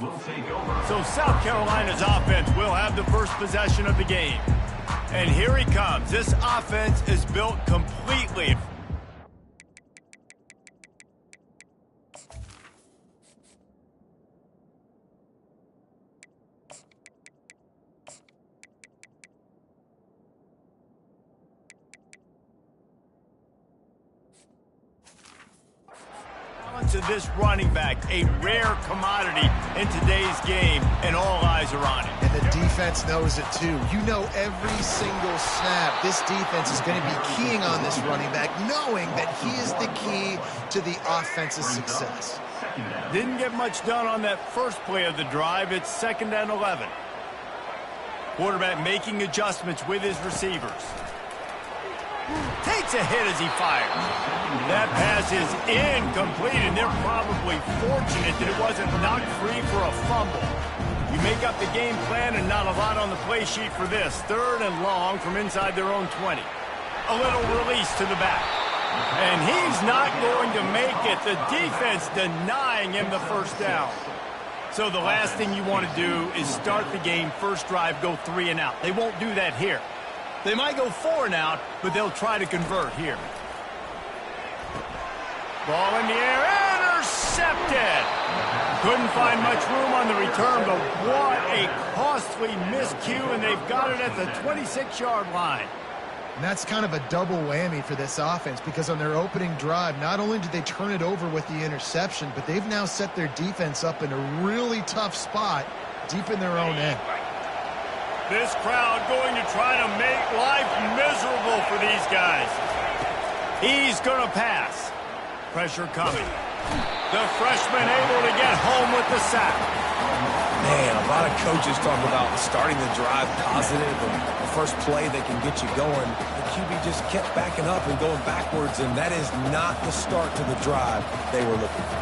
will take over. So South Carolina's offense will have the first possession of the game. And here he comes. This offense is built completely. To this running back, a rare commodity in today's game, and all eyes are on it. And the defense knows it too. You know, every single snap, this defense is going to be keying on this running back, knowing that he is the key to the offense's success. Didn't get much done on that first play of the drive. It's 2nd and 11. Quarterback making adjustments with his receivers. Takes a hit as he fires. That pass is incomplete, and they're probably fortunate that it wasn't knocked free for a fumble. You make up the game plan and not a lot on the play sheet for this. 3rd and long from inside their own 20. A little release to the back. And he's not going to make it. The defense denying him the first down. So the last thing you want to do is start the game, first drive, go 3 and out. They won't do that here. They might go 4 and out, but they'll try to convert here. Ball in the air, intercepted. Couldn't find much room on the return, but what a costly miscue, and they've got it at the 26-yard line. And that's kind of a double whammy for this offense, because on their opening drive, not only did they turn it over with the interception, but they've now set their defense up in a really tough spot deep in their own end. This crowd going to try to make life miserable for these guys. He's going to pass. Pressure coming. The freshman able to get home with the sack. Man, a lot of coaches talk about starting the drive positive and the first play that can get you going. The QB just kept backing up and going backwards, and that is not the start to the drive they were looking for.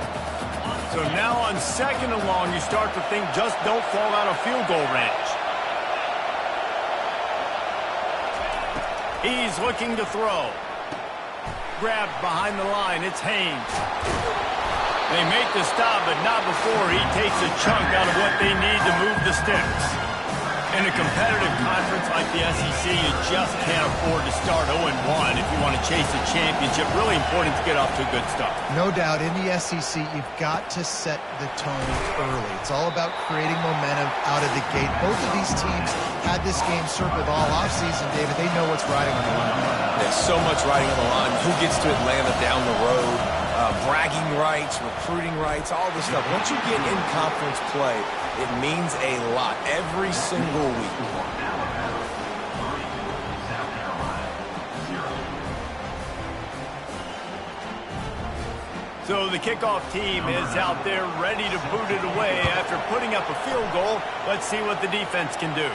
So now on 2nd and long, you start to think just don't fall out of field goal range. He's looking to throw. Grabbed behind the line. It's Haynes. They make the stop, but not before he takes a chunk out of what they need to move the sticks. In a competitive conference like the SEC, you just can't afford to start 0-1 if you want to chase a championship. Really important to get off to a good start. No doubt, in the SEC, you've got to set the tone early. It's all about creating momentum out of the gate. Both of these teams had this game circled all offseason, David. They know what's riding on the line. There's so much riding on the line. Who gets to Atlanta down the road? Bragging rights, recruiting rights, all this stuff. Once you get in conference play, it means a lot every single week. So the kickoff team is out there ready to boot it away after putting up a field goal. Let's see what the defense can do.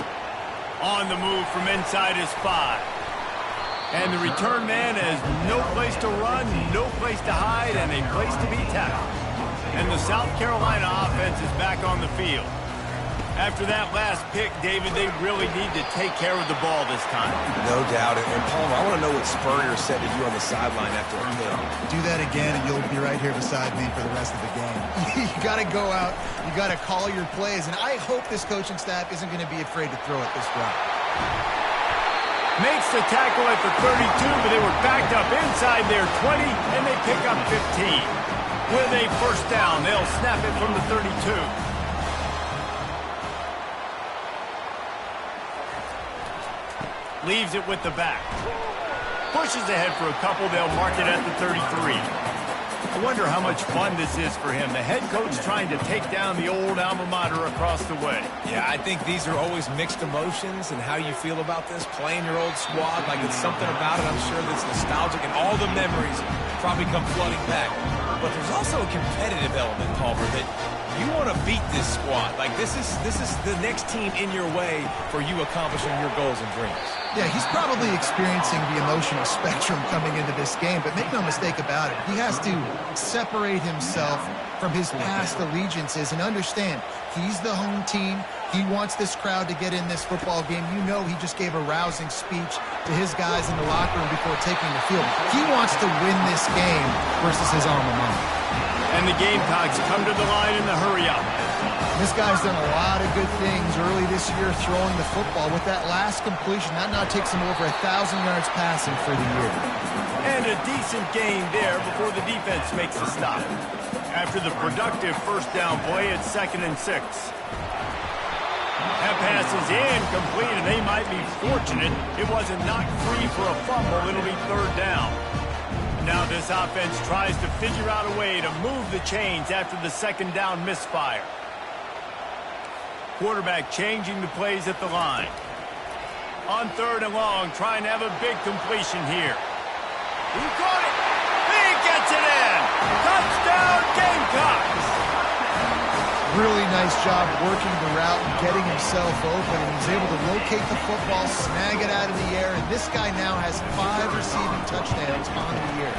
On the move from inside his 5. And the return man has no place to run, no place to hide, and a place to be tackled. And the South Carolina offense is back on the field. After that last pick, David, they really need to take care of the ball this time. No doubt. And Palmer, I want to know what Spurrier said to you on the sideline after a hit. Do that again, and you'll be right here beside me for the rest of the game. You got to go out. You got to call your plays. And I hope this coaching staff isn't going to be afraid to throw it this drive. Makes the tackle at the 32, but they were backed up inside their 20, and they pick up 15. With a first down, they'll snap it from the 32. Leaves it with the back. Pushes ahead for a couple, they'll mark it at the 33. I wonder how much fun this is for him. The head coach trying to take down the old alma mater across the way. Yeah, I think these are always mixed emotions, and how you feel about this, playing your old squad, like it's something about it, I'm sure, that's nostalgic, and all the memories probably come flooding back. But there's also a competitive element, Palmer, that you want to beat this squad. Like, this is the next team in your way for you accomplishing your goals and dreams. Yeah, he's probably experiencing the emotional spectrum coming into this game, but make no mistake about it, he has to separate himself from his past allegiances and understand he's the home team. He wants this crowd to get in this football game. You know, he just gave a rousing speech to his guys in the locker room before taking the field. He wants to win this game versus his alma mater. And the Gamecocks come to the line in the hurry-up. This guy's done a lot of good things early this year throwing the football. With that last completion, that now takes him over 1,000 yards passing for the year. And a decent gain there before the defense makes a stop. After the productive first down play, it's 2nd and 6. That pass is incomplete, and they might be fortunate it wasn't knocked free for a fumble. It'll be 3rd down. Now this offense tries to figure out a way to move the chains after the 2nd down misfire. Quarterback changing the plays at the line. On 3rd and long, trying to have a big completion here. He caught it. He gets it in. Touchdown, Gamecocks. Really nice job working the route and getting himself open, and he's able to locate the football, snag it out of the air, and this guy now has 5 receiving touchdowns on the year.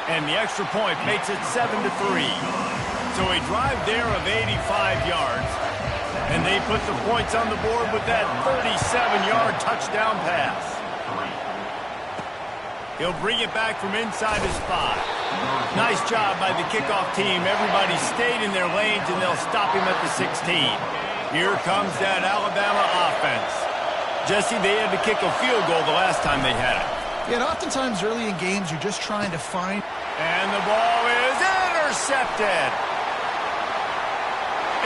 And the extra point makes it 7-3. So a drive there of 85 yards, and they put the points on the board with that 37-yard touchdown pass. He'll bring it back from inside his 5. Nice job by the kickoff team. Everybody stayed in their lanes, and they'll stop him at the 16. Here comes that Alabama offense. Jesse, they had to kick a field goal the last time they had it. Yeah, and oftentimes early in games, you're just trying to find... And the ball is intercepted.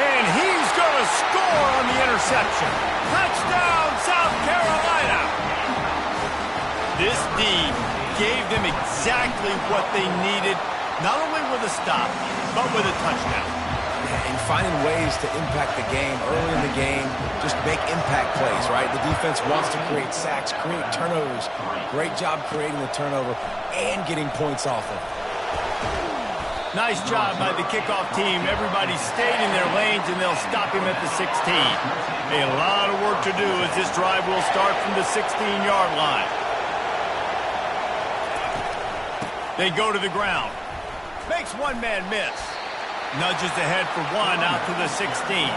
And he's going to score on the interception. Touchdown, South Carolina. This D gave them exactly what they needed, not only with a stop, but with a touchdown. And finding ways to impact the game early in the game, just make impact plays, right? The defense wants to create sacks, create turnovers. Great job creating the turnover and getting points off of it. Nice job by the kickoff team. Everybody stayed in their lanes, and they'll stop him at the 16. A lot of work to do as this drive will start from the 16-yard line. They go to the ground. Makes one man miss. Nudges ahead for 1 out to the 16.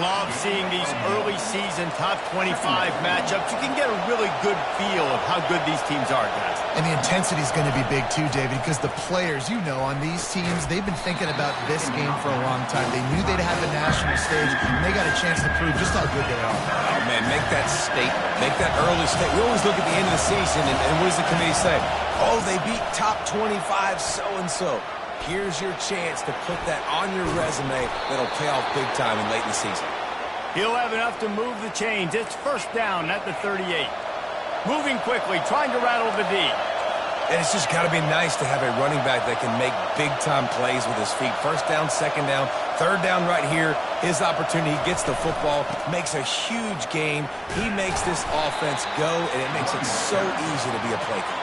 Love seeing these early season top 25 matchups. You can get a really good feel of how good these teams are, guys. And the intensity is going to be big too, David, because the players, you know, on these teams, they've been thinking about this game for a long time. They knew they'd have the national stage, and they got a chance to prove just how good they are. Oh, man, make that statement. Make that early statement. We always look at the end of the season, and what does the committee say? Oh, they beat top 25 so-and-so. Here's your chance to put that on your resume that'll pay off big time in late in the season. He'll have enough to move the chains. It's 1st down at the 38. Moving quickly, trying to rattle the D. And it's just got to be nice to have a running back that can make big-time plays with his feet. 1st down, 2nd down, 3rd down right here. His opportunity, he gets the football, makes a huge gain. He makes this offense go, and it makes it so easy to be a play caller.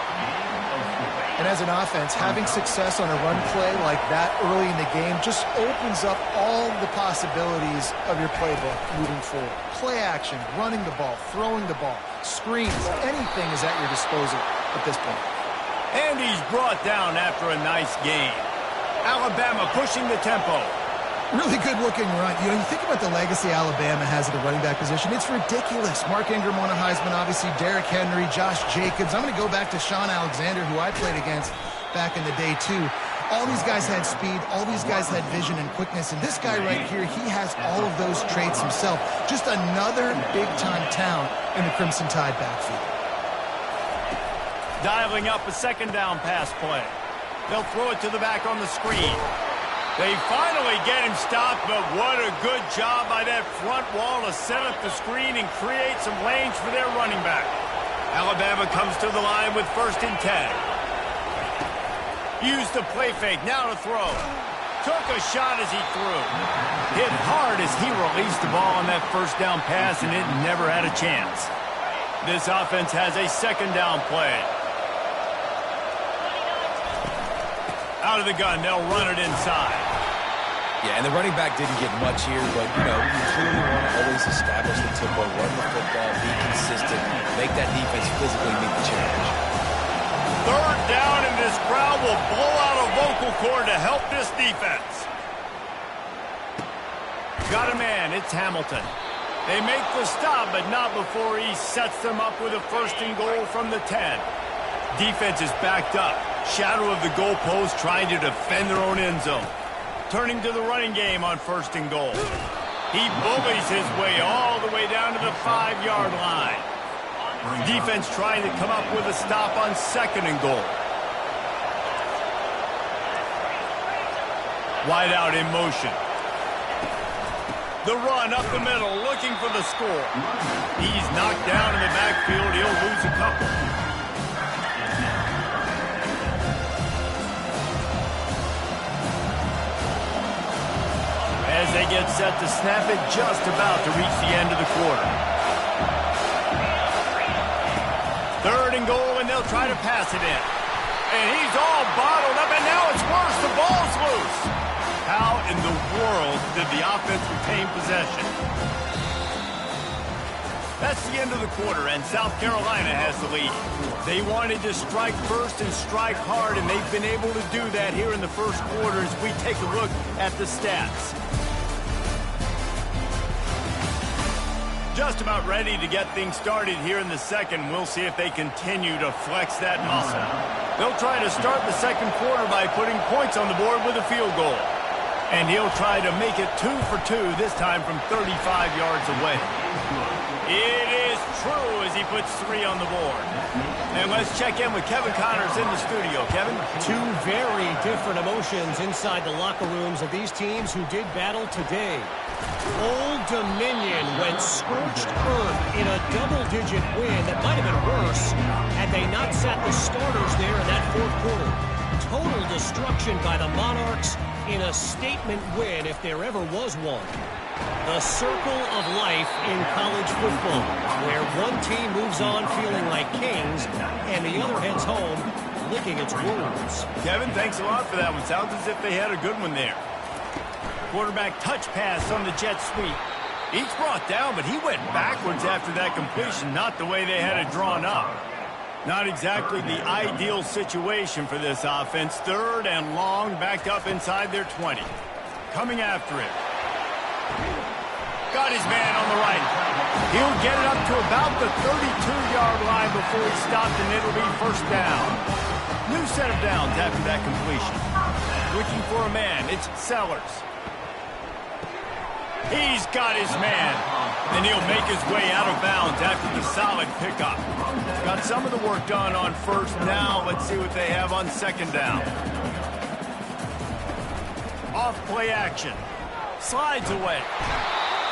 And as an offense, having success on a run play like that early in the game just opens up all the possibilities of your playbook moving forward. Play action, running the ball, throwing the ball, screens, anything is at your disposal at this point. And he's brought down after a nice gain. Alabama pushing the tempo. Really good-looking run. You know, you think about the legacy Alabama has at the running back position. It's ridiculous. Mark Ingram won a Heisman, obviously Derrick Henry, Josh Jacobs. I'm going to go back to Sean Alexander, who I played against back in the day, too. All these guys had speed. All these guys had vision and quickness. And this guy right here, he has all of those traits himself. Just another big-time talent in the Crimson Tide backfield. Dialing up a 2nd down pass play. They'll throw it to the back on the screen. They finally get him stopped, but what a good job by that front wall to set up the screen and create some lanes for their running back. Alabama comes to the line with 1st and 10. Used the play fake, now to throw. Took a shot as he threw. Hit hard as he released the ball on that 1st down pass, and it never had a chance. This offense has a 2nd down play. Out of the gun, they'll run it inside. Yeah, and the running back didn't get much here, but, you know, you clearly want to always establish the tempo, run the football, be consistent, make that defense physically meet the challenge. 3rd down, and this crowd will blow out a vocal cord to help this defense. Got a man, it's Hamilton. They make the stop, but not before he sets them up with a 1st and goal from the 10. Defense is backed up. Shadow of the goalpost trying to defend their own end zone. turning to the running game on 1st and goal. He bullies his way all the way down to the 5-yard line. Defense trying to come up with a stop on 2nd and goal. Wide out in motion. The run up the middle, looking for the score. He's knocked down in the backfield. He'll lose a couple. As they get set to snap it, just about to reach the end of the quarter. 3rd and goal, and they'll try to pass it in. And he's all bottled up, and now it's worse. The ball's loose. How in the world did the offense retain possession? That's the end of the quarter, and South Carolina has the lead. They wanted to strike first and strike hard, and they've been able to do that here in the first quarter as we take a look at the stats. Just about ready to get things started here in the second. We'll see if they continue to flex that muscle. They'll try to start the second quarter by putting points on the board with a field goal. And he'll try to make it 2 for 2, this time from 35 yards away. It is true as he puts 3 on the board. And let's check in with Kevin Connors in the studio. Kevin? 2 very different emotions inside the locker rooms of these teams who did battle today. Old Dominion went scorched earth in a double-digit win that might have been worse had they not sat the starters there in that 4th quarter. Total destruction by the Monarchs in a statement win if there ever was one. The circle of life in college football, where one team moves on feeling like kings and the other heads home licking its wounds. Kevin, thanks a lot for that one. Sounds as if they had a good one there. Quarterback touch pass on the jet sweep. He's brought down, but he went backwards after that completion, not the way they had it drawn up. Not exactly the ideal situation for this offense. 3rd and long, backed up inside their 20. Coming after it. Got his man on the right. He'll get it up to about the 32-yard line before he stopped, and it'll be 1st down. New set of downs after that completion. Looking for a man. It's Sellers. He's got his man, and he'll make his way out of bounds after the solid pickup. Got some of the work done on 1st. Now let's see what they have on 2nd down. Off play action. Slides away.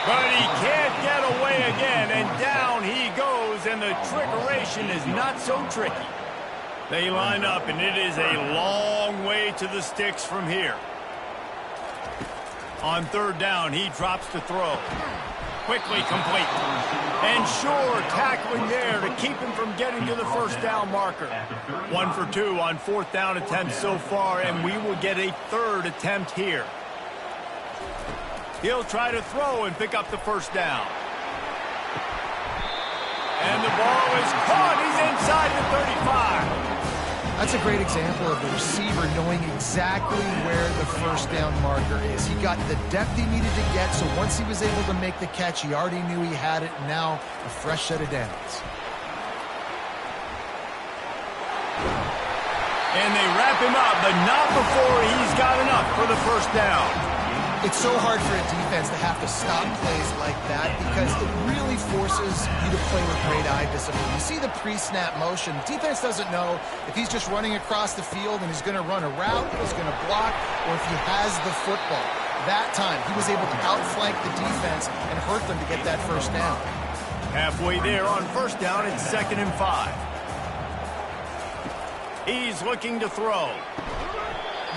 But he can't get away again, and down he goes, and the trickeration is not so tricky. They line up, and it is a long way to the sticks from here. On 3rd down, he drops to throw. Quickly complete. And sure, tackling there to keep him from getting to the 1st down marker. 1 for 2 on 4th down attempts so far, and we will get a 3rd attempt here. He'll try to throw and pick up the 1st down. And the ball is caught. He's inside the 35. That's a great example of the receiver knowing exactly where the 1st down marker is. He got the depth he needed to get, so once he was able to make the catch, he already knew he had it, and now a fresh set of downs. And they wrap him up, but not before he's got enough for the 1st down. It's so hard for a defense to have to stop plays like that because it really forces you to play with great eye discipline. You see the pre-snap motion. Defense doesn't know if he's just running across the field and he's going to run a route, if he's going to block, or if he has the football. That time, he was able to outflank the defense and hurt them to get that 1st down. Halfway there on 1st down, it's 2nd and 5. He's looking to throw.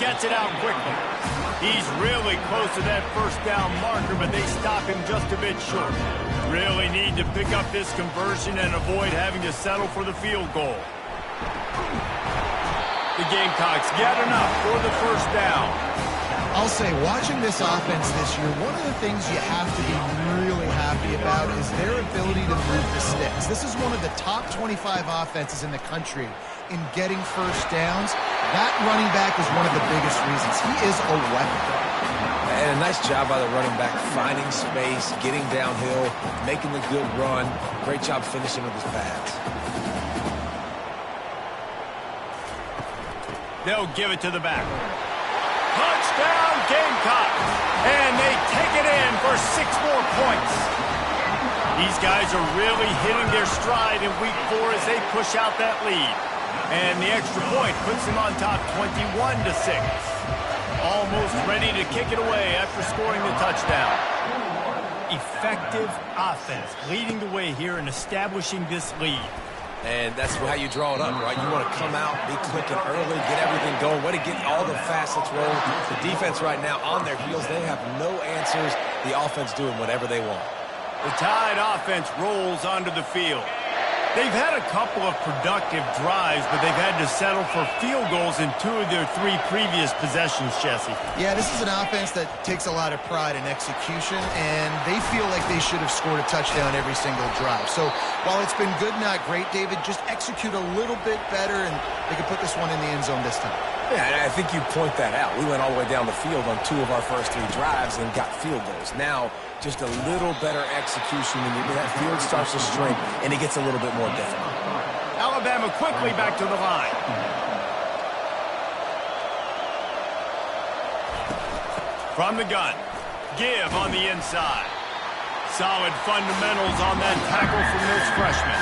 Gets it out quickly. He's really close to that 1st down marker, but they stop him just a bit short. Really need to pick up this conversion and avoid having to settle for the field goal. The Gamecocks get enough for the 1st down. I'll say, watching this offense this year, one of the things you have to be really happy about is their ability to move the sticks. This is one of the top 25 offenses in the country in getting 1st downs. That running back is one of the biggest reasons. He is a weapon. And a nice job by the running back, finding space, getting downhill, making the good run. Great job finishing with his pads. They'll give it to the back. Touchdown Gamecocks. And they take it in for 6 more points. These guys are really hitting their stride in week 4 as they push out that lead. And the extra point puts them on top 21-6. Almost ready to kick it away after scoring the touchdown. Effective offense leading the way here and establishing this lead. And that's how you draw it up, right? You want to come out, be clicking early, get everything going, way to get all the facets rolling. The defense right now on their heels, they have no answers. The offense doing whatever they want. The Tide offense rolls onto the field. They've had a couple of productive drives, but they've had to settle for field goals in 2 of their 3 previous possessions, Jesse. Yeah, this is an offense that takes a lot of pride in execution, and they feel like they should have scored a touchdown every single drive. So while it's been good, not great, David, just execute a little bit better, and they can put this one in the end zone this time. Yeah, and I think you point that out. We went all the way down the field on 2 of our first 3 drives and got field goals. Now, just a little better execution when that field starts to string and it gets a little bit more difficult. Alabama quickly back to the line. From the gun, give on the inside. Solid fundamentals on that tackle from this freshman.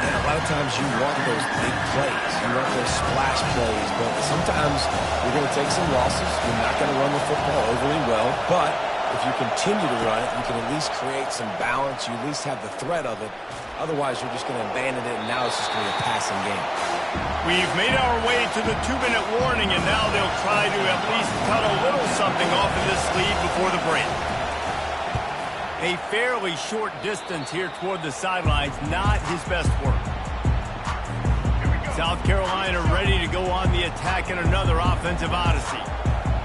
Yeah, a lot of times you want those big plays. You want those splash plays, but sometimes you're going to take some losses. You're not going to run the football overly well, but if you continue to run it, you can at least create some balance. You at least have the threat of it. Otherwise, you're just going to abandon it, and now it's just going to be a passing game. We've made our way to the 2-minute warning, and now they'll try to at least cut a little something off of this lead before the break. A fairly short distance here toward the sidelines, not his best work. South Carolina ready to go on the attack in another offensive odyssey.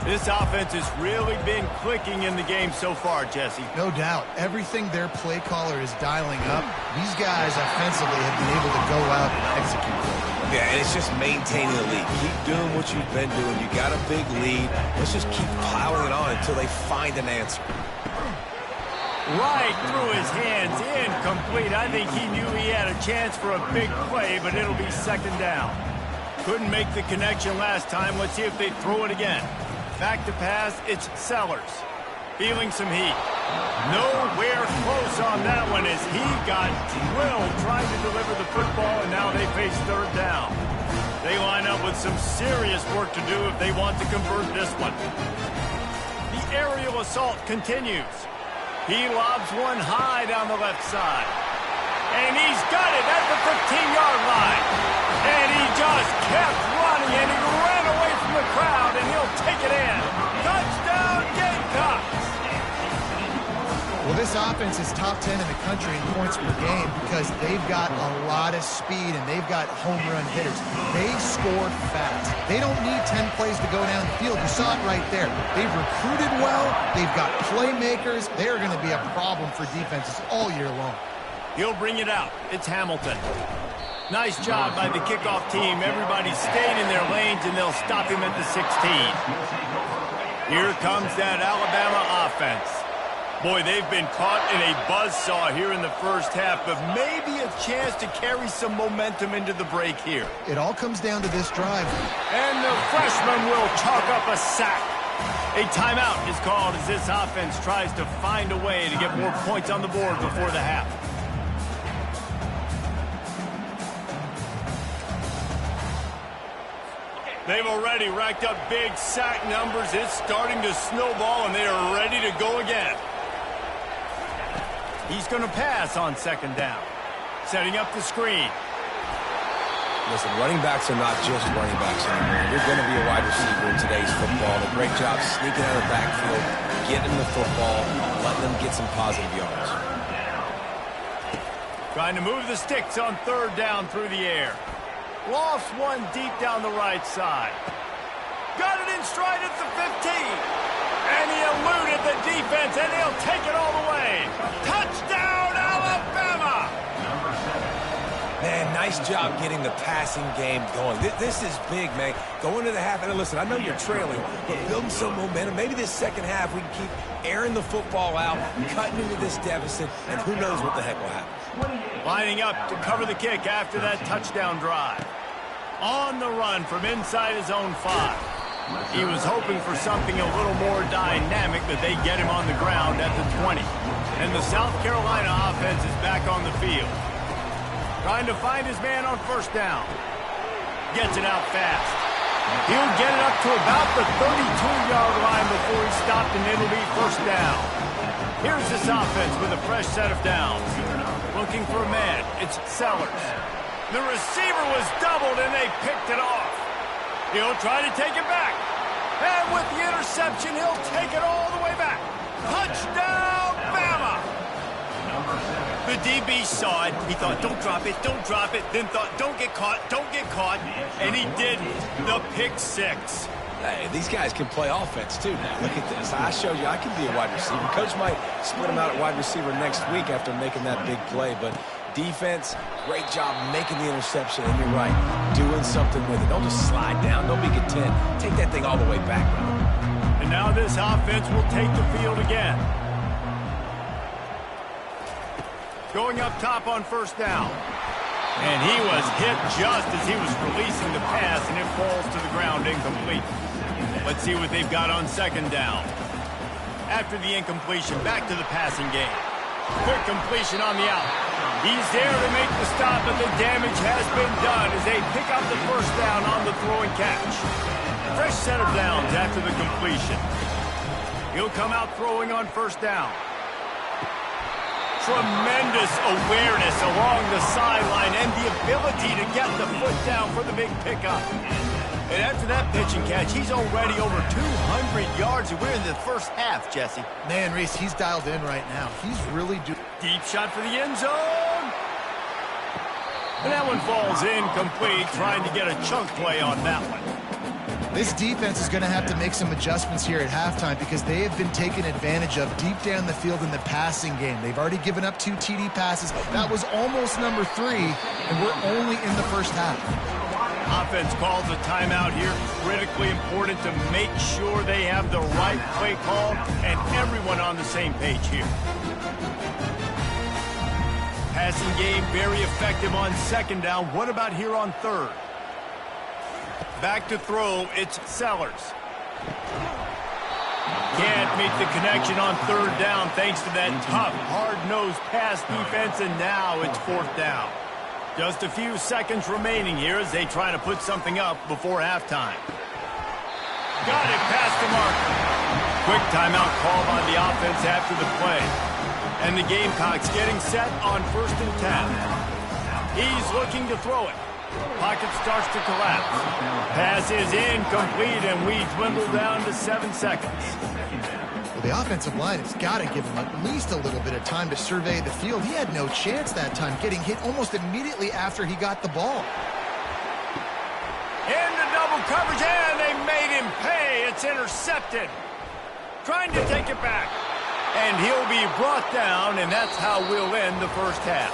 This offense has really been clicking in the game so far, Jesse. No doubt. Everything their play caller is dialing up, these guys offensively have been able to go out and execute. Yeah, and it's just maintaining the lead. Keep doing what you've been doing. You got a big lead. Let's just keep piling it on until they find an answer. Right through his hands, incomplete. I think he knew he had a chance for a big play, but it'll be second down. Couldn't make the connection last time. Let's see if they throw it again. Back to pass, it's Sellers. Feeling some heat. Nowhere close on that one as he got drilled trying to deliver the football, and now they face third down. They line up with some serious work to do if they want to convert this one. The aerial assault continues. He lobs one high down the left side. And he's got it at the 15-yard line. And he just kept running, and he ran away from the crowd, and he'll take it in. Touchdown, Gamecocks! Well, this offense is top 10 in the country in points per game because they've got a lot of speed and they've got home run hitters. They score fast. They don't need 10 plays to go down the field. You saw it right there. They've recruited well. They've got playmakers. They're going to be a problem for defenses all year long. He'll bring it out. It's Hamilton. Nice job by the kickoff team. Everybody stayed in their lanes, and they'll stop him at the 16. Here comes that Alabama offense. Boy, they've been caught in a buzzsaw here in the first half, but maybe a chance to carry some momentum into the break here. It all comes down to this drive. And the freshman will chalk up a sack. A timeout is called as this offense tries to find a way to get more points on the board before the half. They've already racked up big sack numbers. It's starting to snowball, and they are ready to go again. He's going to pass on second down. Setting up the screen. Listen, running backs are not just running backs anymore. You're going to be a wide receiver in today's football. A great job sneaking out of the backfield, getting the football, letting them get some positive yards. Trying to move the sticks on third down through the air. Lost one deep down the right side. Got it in stride at the 15. And he eluded the defense, and he'll take it all the way. Touchdown, Alabama! Man, nice job getting the passing game going. This is big, man. Going to the half, and listen, I know you're trailing, but building some momentum. Maybe this second half we can keep airing the football out, cutting into this deficit, and who knows what the heck will happen. Lining up to cover the kick after that touchdown drive. On the run from inside his own 5. He was hoping for something a little more dynamic, that they get him on the ground at the 20. And the South Carolina offense is back on the field. Trying to find his man on first down. Gets it out fast. He'll get it up to about the 32-yard line before he's stopped, and it'll be first down. Here's this offense with a fresh set of downs. Looking for a man. It's Sellers. The receiver was doubled, and they picked it off. He'll try to take it back. And with the interception, he'll take it all the way back. Touchdown, Bama! The DB saw it. He thought, don't drop it, don't drop it. Then thought, don't get caught, don't get caught. And he didn't. The pick six. Hey, these guys can play offense, too, now. Look at this. I showed you I can be a wide receiver. Coach might split him out at wide receiver next week after making that big play. But defense, great job making the interception. And you're right, doing something with it. Don't just slide down. Don't be content. Take that thing all the way back, brother. And now this offense will take the field again. Going up top on first down. And he was hit just as he was releasing the pass, and it falls to the ground incomplete. Let's see what they've got on second down. After the incompletion, back to the passing game. Quick completion on the out. He's there to make the stop, but the damage has been done as they pick up the first down on the throw and catch. Fresh set of downs after the completion. He'll come out throwing on first down. Tremendous awareness along the sideline and the ability to get the foot down for the big pickup. And after that pitch and catch, he's already over 200 yards, and we're in the first half, Jesse. Man, Reese, he's dialed in right now. He's really doing... Deep shot for the end zone. And that one falls incomplete, trying to get a chunk play on that one. This defense is going to have to make some adjustments here at halftime because they have been taken advantage of deep down the field in the passing game. They've already given up 2 TD passes. That was almost number 3, and we're only in the first half. Offense calls a timeout here. Critically important to make sure they have the right play call and everyone on the same page here. Passing game very effective on second down. What about here on third? Back to throw, it's Sellers. Can't make the connection on third down thanks to that tough, hard-nosed pass defense, and now it's fourth down. Just a few seconds remaining here as they try to put something up before halftime. Got it past the marker. Quick timeout call by the offense after the play. And the Gamecocks getting set on 1st and 10. He's looking to throw it. Pocket starts to collapse. Pass is incomplete, and we dwindle down to 7 seconds. Well, the offensive line has got to give him at least a little bit of time to survey the field. He had no chance that time, getting hit almost immediately after he got the ball. Into double coverage, and they made him pay. It's intercepted. Trying to take it back. And he'll be brought down, and that's how we'll end the first half.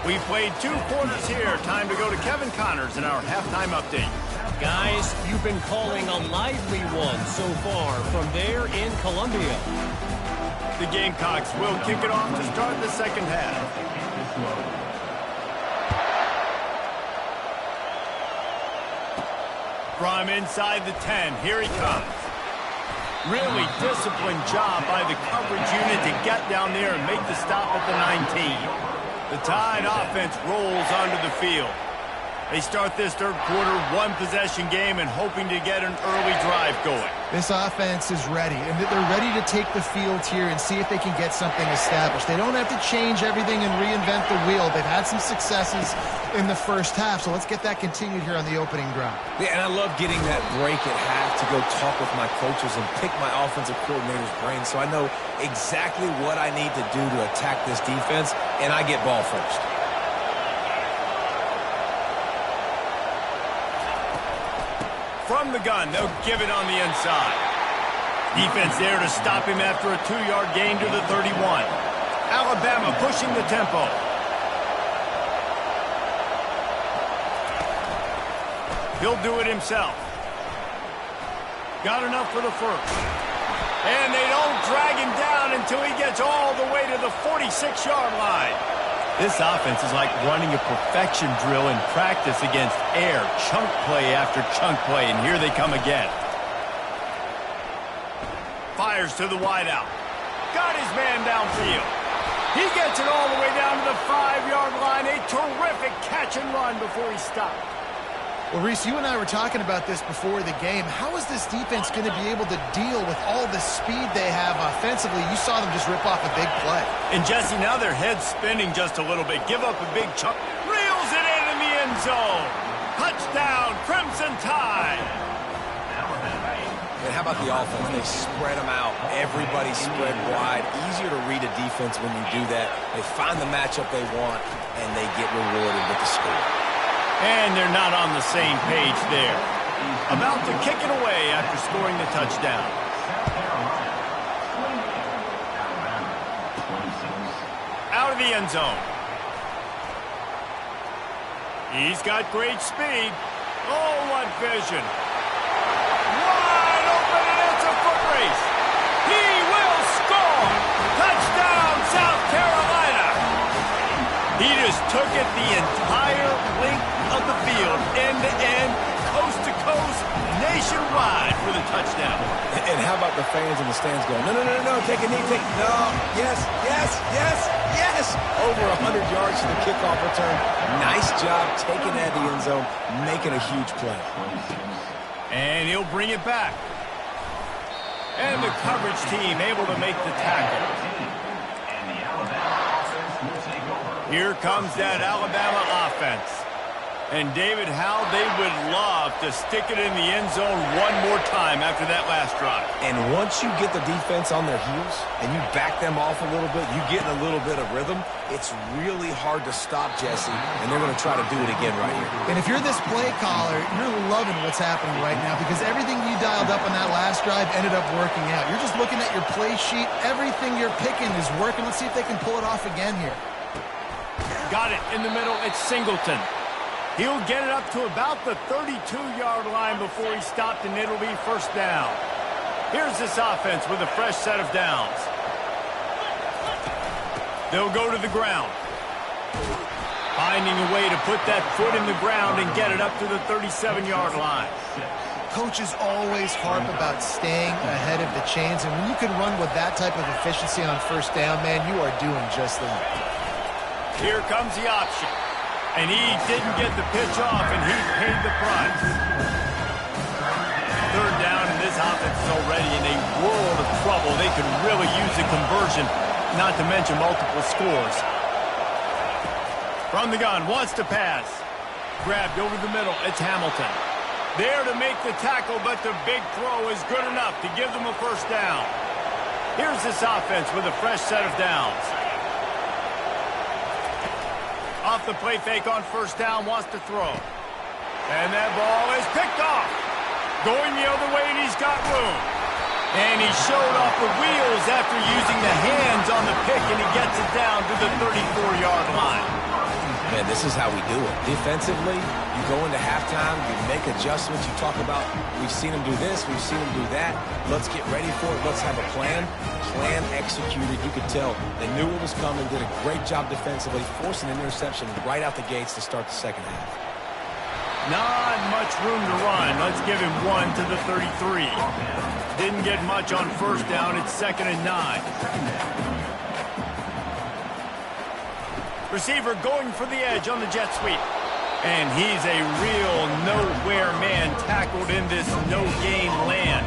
We played 2 quarters here. Time to go to Kevin Connors in our halftime update. Guys, you've been calling a lively one so far from there in Columbia. The Gamecocks will kick it off to start the second half. From inside the 10, here he comes. Really disciplined job by the coverage unit to get down there and make the stop at the 19. The Tide offense rolls onto the field. They start this third quarter, 1-possession game, and hoping to get an early drive going. This offense is ready, and they're ready to take the field here and see if they can get something established. They don't have to change everything and reinvent the wheel. They've had some successes in the first half, so let's get that continued here on the opening drive. Yeah, and I love getting that break at half to go talk with my coaches and pick my offensive coordinator's brain so I know exactly what I need to do to attack this defense, and I get ball first. From the gun, they'll give it on the inside. Defense there to stop him after a 2-yard gain to the 31. Alabama pushing the tempo. He'll do it himself. Got enough for the first. And they don't drag him down until he gets all the way to the 46-yard line. This offense is like running a perfection drill in practice against air. Chunk play after chunk play, and here they come again. fires to the wideout. Got his man downfield. He gets it all the way down to the 5-yard line. A terrific catch and run before he stopped. Well, Reese, you and I were talking about this before the game. How is this defense going to be able to deal with all the speed they have offensively? You saw them just rip off a big play. And, Jesse, now their head's spinning just a little bit. Give up a big chunk. Reels it in the end zone. Touchdown, Crimson Tide. And how about the offense? They spread them out. Everybody spread wide. Easier to read a defense when you do that. They find the matchup they want, and they get rewarded with the score. And they're not on the same page there. About to kick it away after scoring the touchdown. Out of the end zone. He's got great speed. Oh, what vision. Wide open, and it's a foot race. He will score. Touchdown, South Carolina. He just took it the entire length of the field, end-to-end, coast-to-coast, nationwide for the touchdown. And how about the fans in the stands going, no, no, no, no, take a knee, no, yes, yes, yes, yes. Over 100 yards to the kickoff return. Nice job taking that to the end zone, making a huge play. And he'll bring it back. And the coverage team able to make the tackle. Here comes that Alabama offense. And, David, how they would love to stick it in the end zone one more time after that last drive. And once you get the defense on their heels and you back them off a little bit, you get in a little bit of rhythm, it's really hard to stop, Jesse, and they're going to try to do it again right here. And if you're this play caller, you're loving what's happening right now because everything you dialed up on that last drive ended up working out. You're just looking at your play sheet. Everything you're picking is working. Let's see if they can pull it off again here. Got it in the middle. It's Singleton. He'll get it up to about the 32-yard line before he stopped, and it'll be first down. Here's this offense with a fresh set of downs. They'll go to the ground. Finding a way to put that foot in the ground and get it up to the 37-yard line. Coaches always harp about staying ahead of the chains, and when you can run with that type of efficiency on first down, man, you are doing just that. Here comes the option. And he didn't get the pitch off, and he paid the price. Third down, and this offense is already in a world of trouble. They could really use a conversion, not to mention multiple scores. From the gun, wants to pass. Grabbed over the middle. It's Hamilton. There to make the tackle, but the big throw is good enough to give them a first down. Here's this offense with a fresh set of downs. Off the play fake on first down, wants to throw. And that ball is picked off. Going the other way, and he's got room. And he showed off the wheels after using the hands on the pick, and he gets it down to the 34-yard line. Man, this is how we do it. Defensively, you go into halftime, you make adjustments, you talk about, we've seen them do this, we've seen them do that. Let's get ready for it. Let's have a plan. Plan executed. You could tell they knew it was coming, did a great job defensively, forcing an interception right out the gates to start the second half. Not much room to run. Let's give him one to the 33. Didn't get much on first down. It's 2nd and 9. Receiver going for the edge on the jet sweep. And he's a real nowhere man tackled in this no-game land.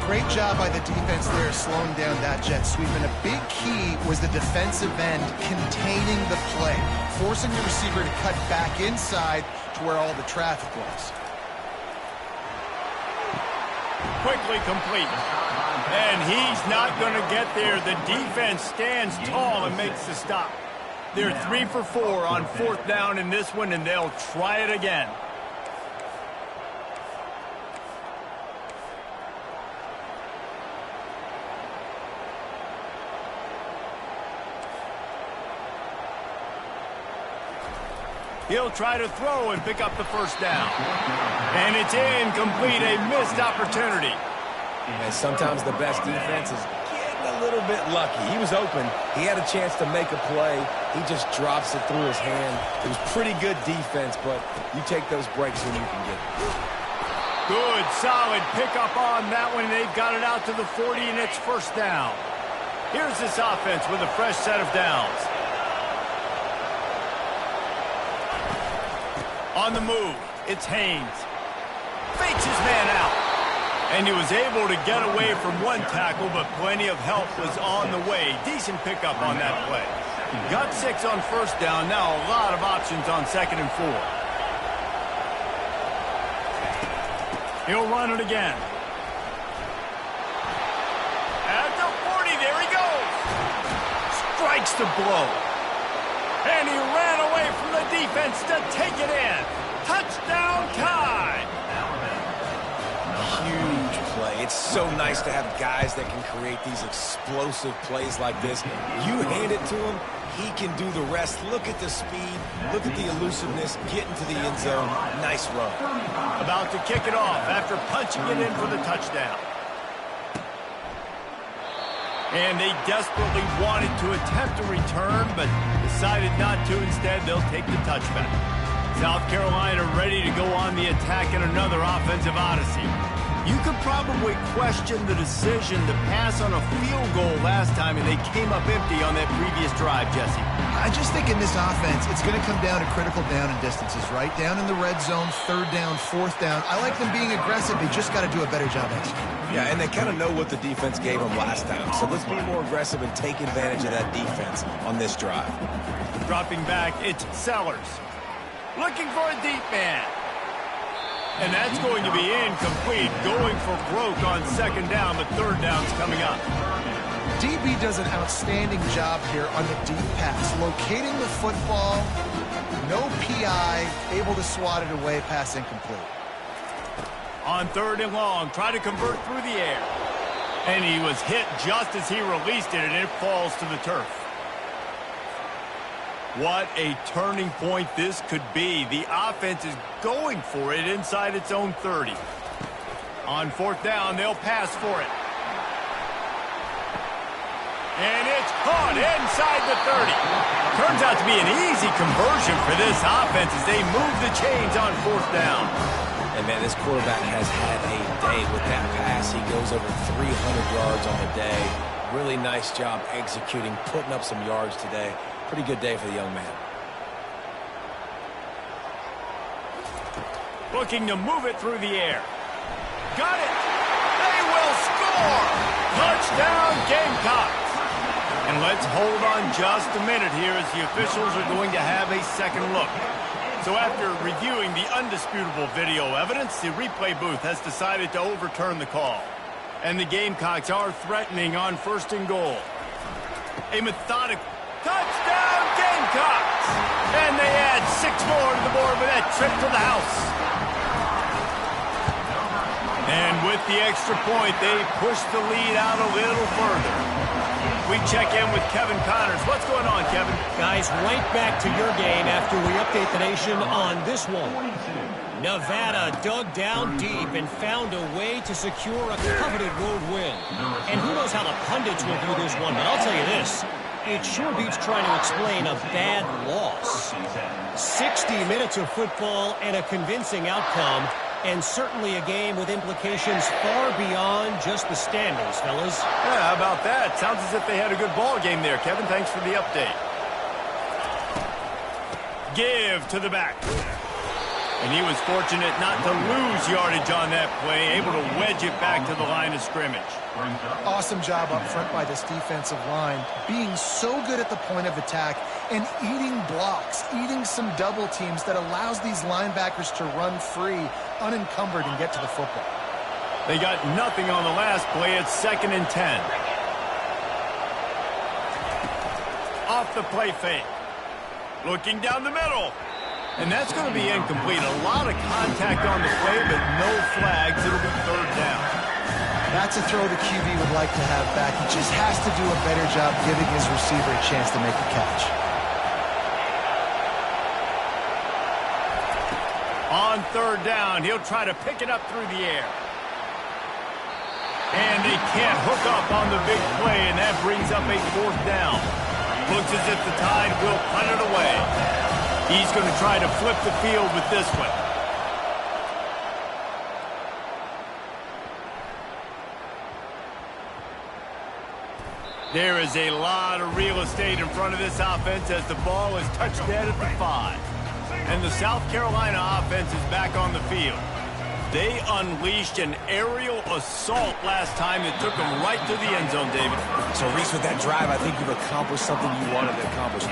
Great job by the defense there slowing down that jet sweep. And a big key was the defensive end containing the play, forcing the receiver to cut back inside to where all the traffic was. Quickly complete. And he's not going to get there. The defense stands tall and makes the stop. They're 3 for 4 on 4th down in this one, and they'll try it again. He'll try to throw and pick up the first down. And it's incomplete, a missed opportunity. And sometimes the best defense is getting a little bit lucky. He was open. He had a chance to make a play. He just drops it through his hand. It was pretty good defense, but you take those breaks when you can get it. Good, solid pickup on that one. They've got it out to the 40, and it's first down. Here's this offense with a fresh set of downs. On the move, it's Haynes. Fakes his man out. And he was able to get away from one tackle, but plenty of help was on the way. Decent pickup on that play. Got 6 on first down. Now a lot of options on 2nd and 4. He'll run it again. At the 40, there he goes. Strikes the blow. And he ran away from the defense to take it in. Touchdown Tide. Huge play. It's so nice to have guys that can create these explosive plays like this. You hand it to him, he can do the rest. Look at the speed. Look at the elusiveness. Get into the end zone. Nice run. About to kick it off after punching it in for the touchdown. And they desperately wanted to attempt a return, but decided not to. Instead, they'll take the touchback. South Carolina ready to go on the attack in another offensive odyssey. You could probably question the decision to pass on a field goal last time, and they came up empty on that previous drive, Jesse. I just think in this offense, it's going to come down to critical down and distances, right? Down in the red zone, 3rd down, 4th down. I like them being aggressive. They just got to do a better job executing. Yeah, and they kind of know what the defense gave them last time. So let's be more aggressive and take advantage of that defense on this drive. Dropping back, it's Sellers. Looking for a deep man. And that's going to be incomplete. Going for broke on 2nd down, but 3rd down's coming up. DB does an outstanding job here on the deep pass. Locating the football, no PI, able to swat it away, pass incomplete. On 3rd and long, try to convert through the air. And he was hit just as he released it, and it falls to the turf. What a turning point this could be. The offense is going for it inside its own 30. On 4th down, they'll pass for it. And it's caught inside the 30. Turns out to be an easy conversion for this offense as they move the chains on 4th down. And, man, this quarterback has had a day with that pass. He goes over 300 yards on the day. Really nice job executing, putting up some yards today. Pretty good day for the young man. Looking to move it through the air. Got it! They will score! Touchdown Gamecocks! And let's hold on just a minute here as the officials are going to have a second look. So after reviewing the undisputable video evidence, the replay booth has decided to overturn the call. And the Gamecocks are threatening on 1st and goal. A methodical touchdown Gamecocks! And they add 6 more to the board with that trip to the house. And with the extra point, they push the lead out a little further. We check in with Kevin Connors. What's going on, Kevin? Guys, right back to your game after we update the nation on this one. Nevada dug down deep and found a way to secure a coveted road win. And who knows how the pundits will view this one, but I'll tell you this. It sure beats trying to explain a bad loss. 60 minutes of football and a convincing outcome, and certainly a game with implications far beyond just the standings, fellas. Yeah, how about that? Sounds as if they had a good ball game there, Kevin. Thanks for the update. Give to the back. And he was fortunate not to lose yardage on that play, able to wedge it back to the line of scrimmage. Awesome job up front by this defensive line, being so good at the point of attack and eating blocks, eating some double teams that allows these linebackers to run free, unencumbered, and get to the football. They got nothing on the last play. It's 2nd and 10. Off the play fake. Looking down the middle. And that's going to be incomplete. A lot of contact on the play, but no flags. It'll be 3rd down. That's a throw the QB would like to have back. He just has to do a better job giving his receiver a chance to make a catch. On 3rd down, he'll try to pick it up through the air. And they can't hook up on the big play, and that brings up a 4th down. Looks as if the Tide will punt it away. He's going to try to flip the field with this one. There is a lot of real estate in front of this offense as the ball is touched dead at the 5. And the South Carolina offense is back on the field. They unleashed an aerial assault last time that took them right to the end zone, David. So, Reese, with that drive, I think you've accomplished something you wanted to accomplish.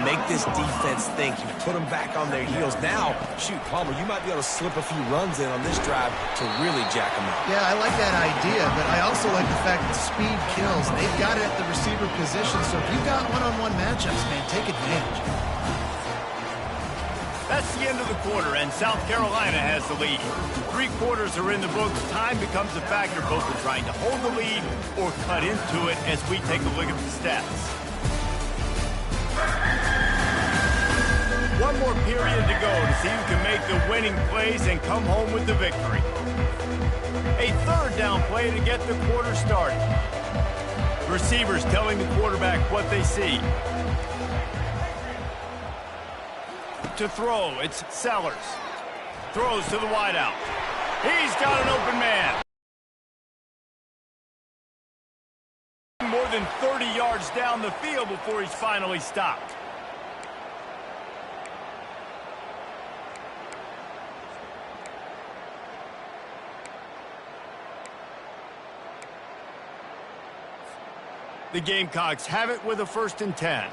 Make this defense think. You put them back on their heels. Now, shoot, Palmer, you might be able to slip a few runs in on this drive to really jack them up. Yeah, I like that idea, but I also like the fact that speed kills. They've got it at the receiver position, so if you've got one-on-one matchups, man, take advantage. That's the end of the quarter, and South Carolina has the lead. 3 quarters are in the books. Time becomes a factor, both in trying to hold the lead or cut into it as we take a look at the stats. One more period to go to see who can make the winning plays and come home with the victory. A 3rd down play to get the quarter started. Receivers telling the quarterback what they see. To throw, it's Sellers. Throws to the wideout. He's got an open man. More than 30 yards down the field before he's finally stopped. The Gamecocks have it with a 1st and 10.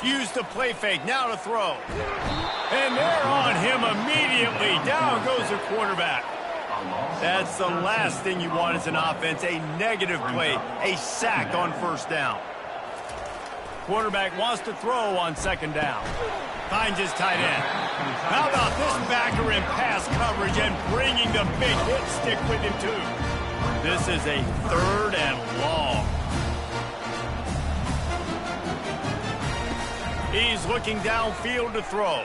Use the play fake, now to throw. And they're on him immediately. Down goes the quarterback. That's the last thing you want as an offense, a negative play, a sack on 1st down. Quarterback wants to throw on 2nd down. Finds his tight end. How about this backer in pass coverage and bringing the big hit stick with him too? This is a 3rd and long. He's looking downfield to throw.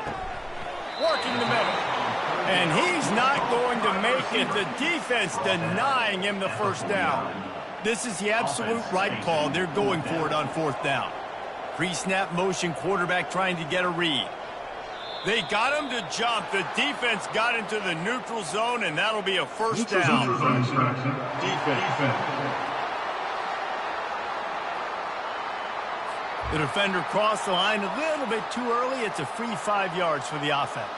Working the middle. And he's not going to make it. The defense denying him the 1st down. This is the absolute right call. They're going for it on 4th down. Pre-snap motion, quarterback trying to get a read. They got him to jump. The defense got into the neutral zone, and that'll be a 1st down. Defense. The defender crossed the line a little bit too early. It's a free 5 yards for the offense.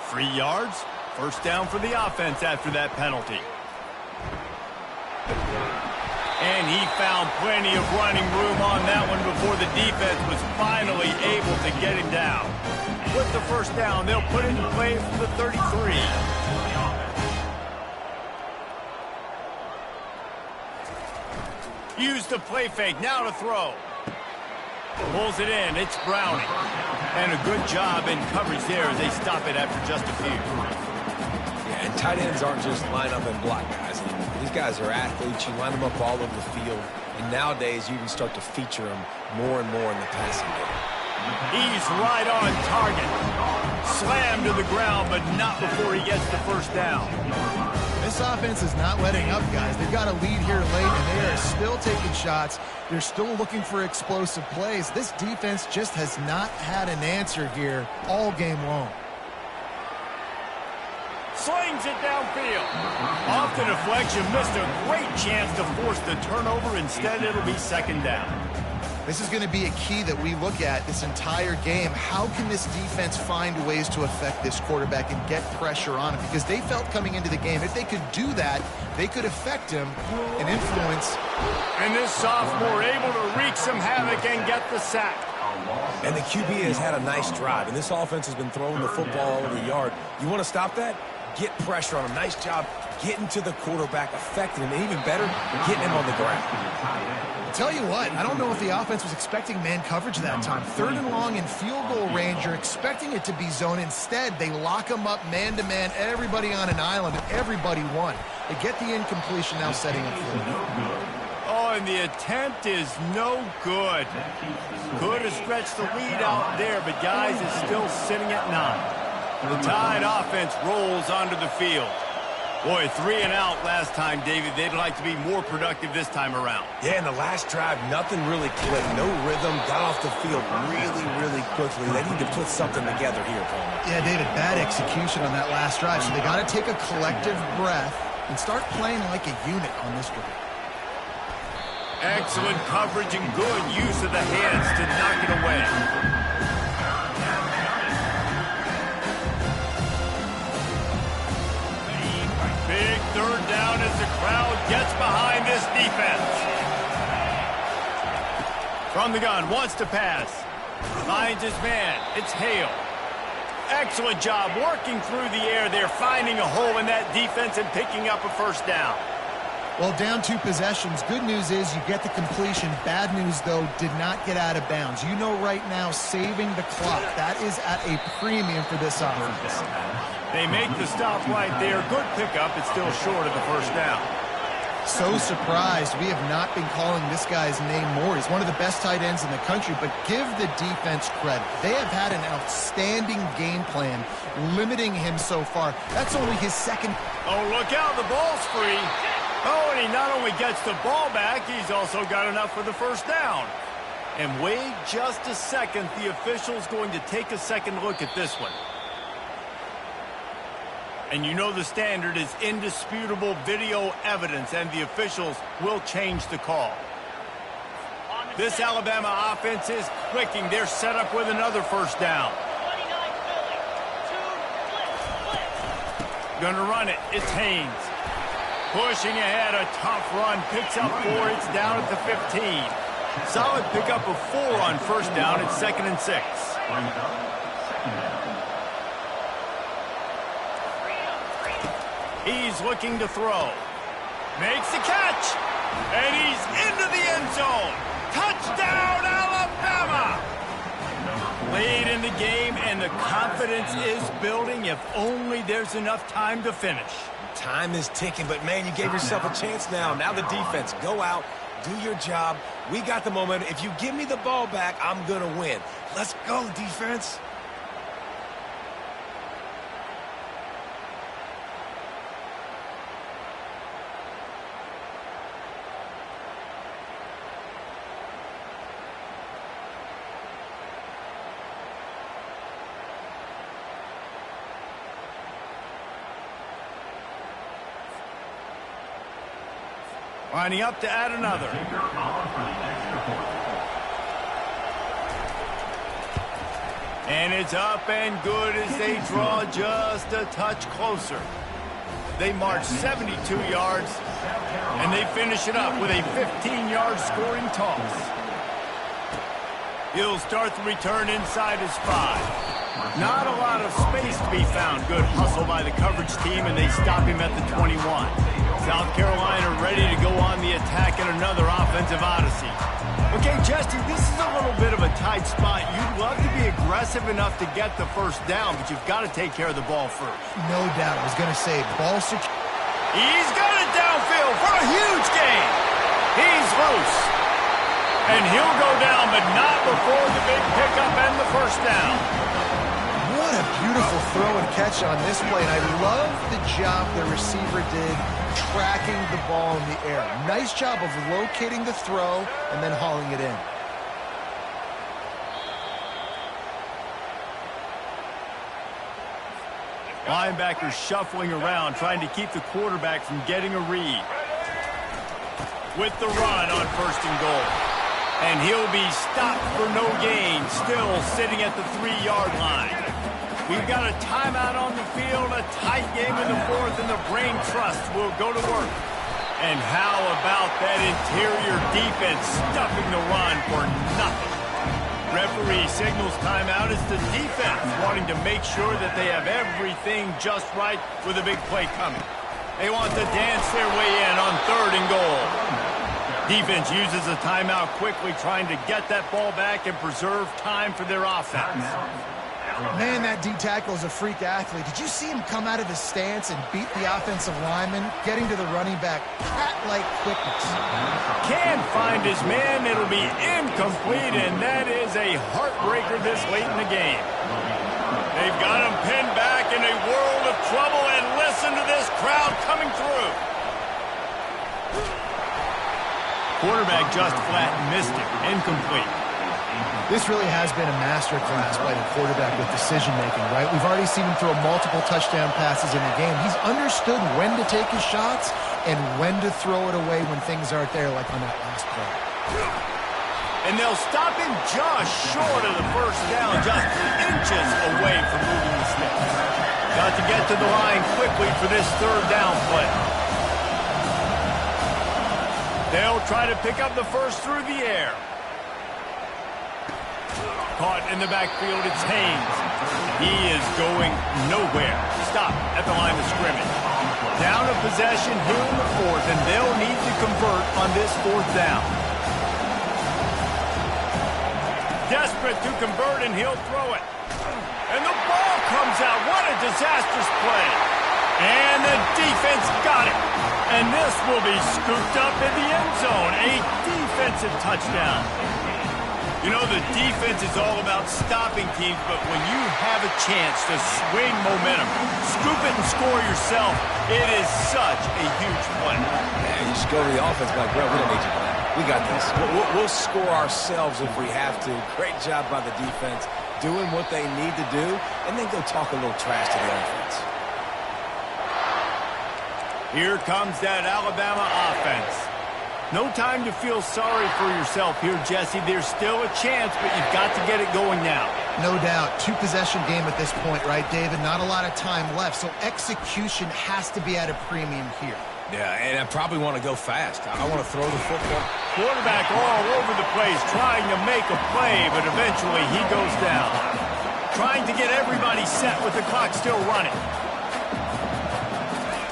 3 yards, 1st down for the offense after that penalty. And he found plenty of running room on that one before the defense was finally able to get him down. With the 1st down, they'll put it in play for the 33. Use the play fake, now to throw. Pulls it in, it's Browning. And a good job in coverage there as they stop it after just a few. Yeah, and tight ends aren't just line up and block guys. These guys are athletes. You line them up all over the field. And nowadays, you can start to feature them more and more in the passing game. He's right on target. Slammed to the ground, but not before he gets the 1st down. This offense is not letting up, guys. They've got a lead here late, and they are still taking shots. They're still looking for explosive plays. This defense just has not had an answer here all game long. Slings it downfield. Off the deflection, missed a great chance to force the turnover. Instead, it'll be 2nd down. This is going to be a key that we look at this entire game. How can this defense find ways to affect this quarterback and get pressure on him? Because they felt coming into the game, if they could do that, they could affect him and influence. And this sophomore able to wreak some havoc and get the sack. And the QB has had a nice drive, and this offense has been throwing the football all over the yard. You want to stop that? Get pressure on him. Nice job getting to the quarterback, affecting him, and even better, getting him on the ground. Tell you what, I don't know if the offense was expecting man coverage that time. 3rd and long in field goal range, you're expecting it to be zone. Instead, they lock them up man-to-man, everybody on an island, and everybody won. They get the incompletion now setting up for them. Oh, and the attempt is no good. Could have stretched the lead out there, but guys, is still sitting at 9. The Tide offense rolls onto the field. Boy, 3 and out last time, David. They'd like to be more productive this time around. Yeah, in the last drive, nothing really clicked. No rhythm, got off the field really, really quickly. They need to put something together here, Palmer. Yeah, David, bad execution on that last drive. So they got to take a collective breath and start playing like a unit on this drive. Excellent coverage and good use of the hands to knock it away. Big third down as the crowd gets behind this defense. From the gun, wants to pass. Finds his man. It's Hale. Excellent job working through the air there, finding a hole in that defense and picking up a first down. Well, down 2 possessions. Good news is you get the completion. Bad news, though, did not get out of bounds. You know right now, saving the clock. That is at a premium for this offense. They make the stop right there. Good pickup. It's still short of the first down. So surprised. We have not been calling this guy's name more. He's one of the best tight ends in the country, but give the defense credit. They have had an outstanding game plan limiting him so far. That's only his second. Oh, look out. The ball's free. Oh, and he not only gets the ball back, he's also got enough for the first down. And wait just a second. The official's going to take a second look at this one. And you know the standard is indisputable video evidence, and the officials will change the call. This Alabama offense is clicking. They're set up with another first down. Gonna run it. It's Haynes. Pushing ahead, a tough run. Picks up 4. It's down at the 15. Solid pickup of 4 on first down. It's 2nd and 6. He's looking to throw. Makes the catch. And he's into the end zone. Touchdown, Alabama! Late in the game, and the confidence is building if only there's enough time to finish. Time is ticking, but, man, you gave yourself a chance now. Now the defense, go out, do your job. We got the momentum. If you give me the ball back, I'm going to win. Let's go, defense. Lining up to add another. And it's up and good as they draw just a touch closer. They march 72 yards, and they finish it up with a 15-yard scoring toss. He'll start the return inside his 5. Not a lot of space to be found. Good hustle by the coverage team, and they stop him at the 21. South Carolina ready to go on the attack in another offensive odyssey. Okay, Jesse, this is a little bit of a tight spot. You'd love to be aggressive enough to get the first down, but you've got to take care of the ball first. No doubt. I was going to say, ball secure. He's got it downfield for a huge gain. He's loose. And he'll go down, but not before the big pickup and the first down. What a beautiful throw and catch on this play. And I love the job the receiver did tracking the ball in the air. Nice job of locating the throw and then hauling it in. Linebackers shuffling around, trying to keep the quarterback from getting a read. With the run on 1st and goal. And he'll be stopped for no gain, still sitting at the 3-yard line. We've got a timeout on the field, a tight game in the 4th, and the brain trust will go to work. And how about that interior defense stuffing the run for nothing? Referee signals timeout as the defense wanting to make sure that they have everything just right with a big play coming. They want to dance their way in on 3rd and goal. Defense uses a timeout quickly, trying to get that ball back and preserve time for their offense. Man, that D-tackle is a freak athlete. Did you see him come out of his stance and beat the offensive lineman, getting to the running back? Cat-like quickness. Can't find his man. It'll be incomplete, and that is a heartbreaker this late in the game. They've got him pinned back in a world of trouble, and listen to this crowd coming through. Quarterback just flat missed it. Incomplete. This really has been a masterclass by the quarterback with decision-making, right? We've already seen him throw multiple touchdown passes in the game. He's understood when to take his shots and when to throw it away when things aren't there, like on that last play. And they'll stop him just short of the first down, just inches away from moving the sticks. Got to get to the line quickly for this third down play. They'll try to pick up the first through the air. Caught in the backfield, it's Haynes. He is going nowhere. Stop at the line of scrimmage. Down a possession here in the fourth, and they'll need to convert on this fourth down. Desperate to convert, and he'll throw it. And the ball comes out. What a disastrous play. And the defense got it. And this will be scooped up in the end zone. A defensive touchdown. You know, the defense is all about stopping teams, but when you have a chance to swing momentum, scoop it and score yourself, it is such a huge play. Yeah, you just go to the offense like, bro, we don't need you for that. We got this. We'll score ourselves if we have to. Great job by the defense, doing what they need to do, and then go talk a little trash to the offense. Here comes that Alabama offense. No time to feel sorry for yourself here, Jesse. There's still a chance, but you've got to get it going now. No doubt. Two-possession game at this point, right, David? Not a lot of time left, so execution has to be at a premium here. Yeah, and I probably want to go fast. I want to throw the football. Quarterback all over the place, trying to make a play, but eventually he goes down. Trying to get everybody set with the clock still running.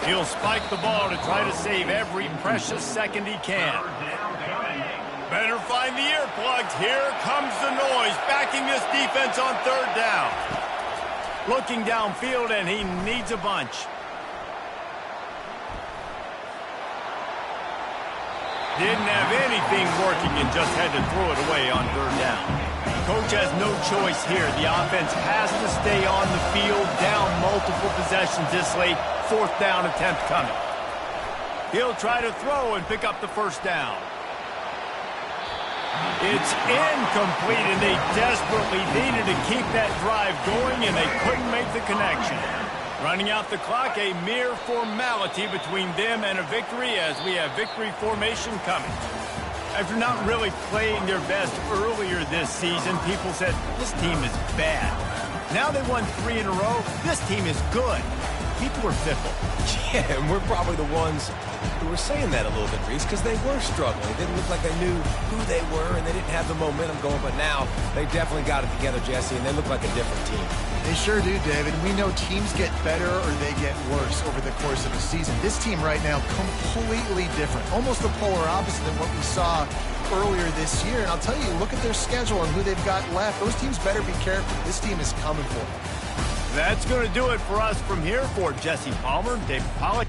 He'll spike the ball to try to save every precious second he can. Better find the earplugs. Here comes the noise, backing this defense on third down. Looking downfield, and he needs a bunch. Didn't have anything working and just had to throw it away on third down. Coach has no choice here. The offense has to stay on the field, down multiple possessions this late. Fourth down attempt coming. He'll try to throw and pick up the first down. It's incomplete, and they desperately needed to keep that drive going, and they couldn't make the connection. Running out the clock, a mere formality between them and a victory as we have victory formation coming. After not really playing their best earlier this season, people said, this team is bad. Now they won 3 in a row. This team is good. People are fickle. Yeah, and we're probably the ones who were saying that a little bit, Reese, because they were struggling. It didn't look like they knew who they were, and they didn't have the momentum going. But now they definitely got it together, Jesse, and they look like a different team. They sure do, David. We know teams get better or they get worse over the course of a season. This team right now, completely different. Almost the polar opposite than what we saw earlier this year. And I'll tell you, look at their schedule and who they've got left. Those teams better be careful. This team is coming for them. That's going to do it for us from here. For Jesse Palmer, David Pollack.